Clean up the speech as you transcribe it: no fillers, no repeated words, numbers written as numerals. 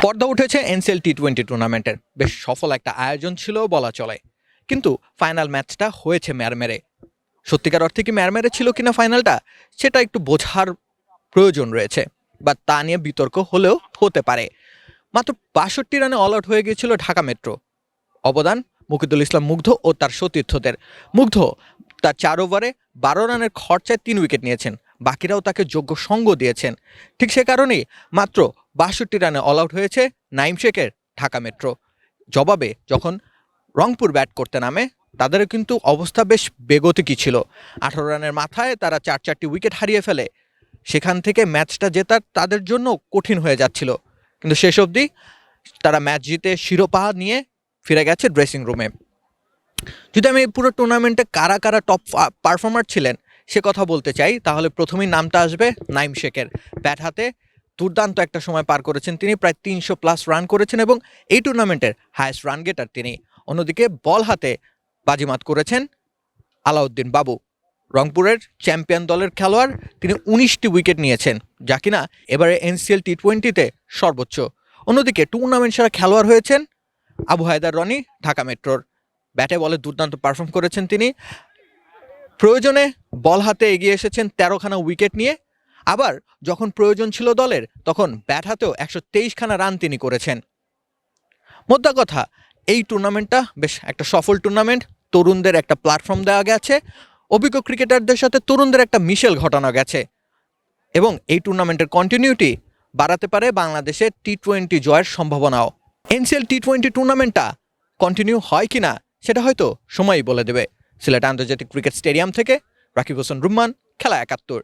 পর্দা উঠেছে এনসিএল টি-20 টুর্নামেন্টের। বেশ সফল একটা আয়োজন ছিল বলা চলে, কিন্তু ফাইনাল ম্যাচটা হয়েছে ম্যারমেরে। সত্যিকার অর্থে কি ম্যারমেরে ছিল কিনা ফাইনালটা, সেটা একটু বোঝার প্রয়োজন রয়েছে, বা তা নিয়ে বিতর্ক হলেও হতে পারে। মাত্র ৬২ রানে অল আউট হয়ে গিয়েছিল ঢাকা মেট্রো। অবদান মুকিদুল ইসলাম মুগ্ধ ও তার সতীর্থদের। মুগ্ধ তার ৪ ওভারে ১২ রানের খরচায় ৩ উইকেট নিয়েছেন, বাকিরাও তাকে যোগ্য সঙ্গ দিয়েছেন। ঠিক সে কারণেই মাত্র ৬২ রানে অল আউট হয়েছে নাইম শেখের ঢাকা মেট্রো। জবাবে যখন রংপুর ব্যাট করতে নামে, তাদেরও কিন্তু অবস্থা বেশ বেগতিকই ছিল। ১৮ রানের মাথায় তারা ৪টি উইকেট হারিয়ে ফেলে। সেখান থেকে ম্যাচটা জেতা তাদের জন্য কঠিন হয়ে যাচ্ছিল, কিন্তু শেষ অবধি তারা ম্যাচ জিতে শিরোপা নিয়ে ফিরে গেছে ড্রেসিং রুমে। যদি আমি পুরো টুর্নামেন্টে কারা কারা টপ পারফর্মার ছিলেন সে কথা বলতে চাই, তাহলে প্রথমেই নামটা আসবে নাইম শেখের। ব্যাট হাতে দুর্দান্ত একটা সময় পার করেছেন তিনি, প্রায় ৩০০+ রান করেছেন এবং এই টুর্নামেন্টের হায়েস্ট রান গেটার তিনি। অন্যদিকে বল হাতে বাজিমাত করেছেন আলাউদ্দিন বাবু, রংপুরের চ্যাম্পিয়ন দলের খেলোয়াড়। তিনি ১৯টি উইকেট নিয়েছেন, যা কিনা এবারে এনসিএল টি-20-তে সর্বোচ্চ। অন্যদিকে টুর্নামেন্ট সেরা খেলোয়াড় হয়েছেন আবু হায়দার রনি ঢাকা মেট্রোর। ব্যাটে বলে দুর্দান্ত পারফর্ম করেছেন তিনি। প্রয়োজনে বল হাতে এগিয়ে এসেছেন ১৩খানা উইকেট নিয়ে। আবার যখন প্রয়োজন ছিল দলের, তখন ব্যাট হাতেও ১২৩খানা রান তিনি করেছেন। মোদ্দা কথা, এই টুর্নামেন্টটা বেশ একটা সফল টুর্নামেন্ট। তরুণদের একটা প্ল্যাটফর্ম দেওয়া গেছে, অভিজ্ঞ ক্রিকেটারদের সাথে তরুণদের একটা মিশেল ঘটানো গেছে, এবং এই টুর্নামেন্টের কন্টিনিউটি বাড়াতে পারে বাংলাদেশের টি-20 জয়ের সম্ভাবনাও। এনসিএল টি-20 টুর্নামেন্টটা কন্টিনিউ হয় কিনা সেটা হয়তো সময়ই বলে দেবে। সিলেট আন্তর্জাতিক ক্রিকেট স্টেডিয়াম থেকে রাকিব হোসেন রুম্মান, খেলা ৭১।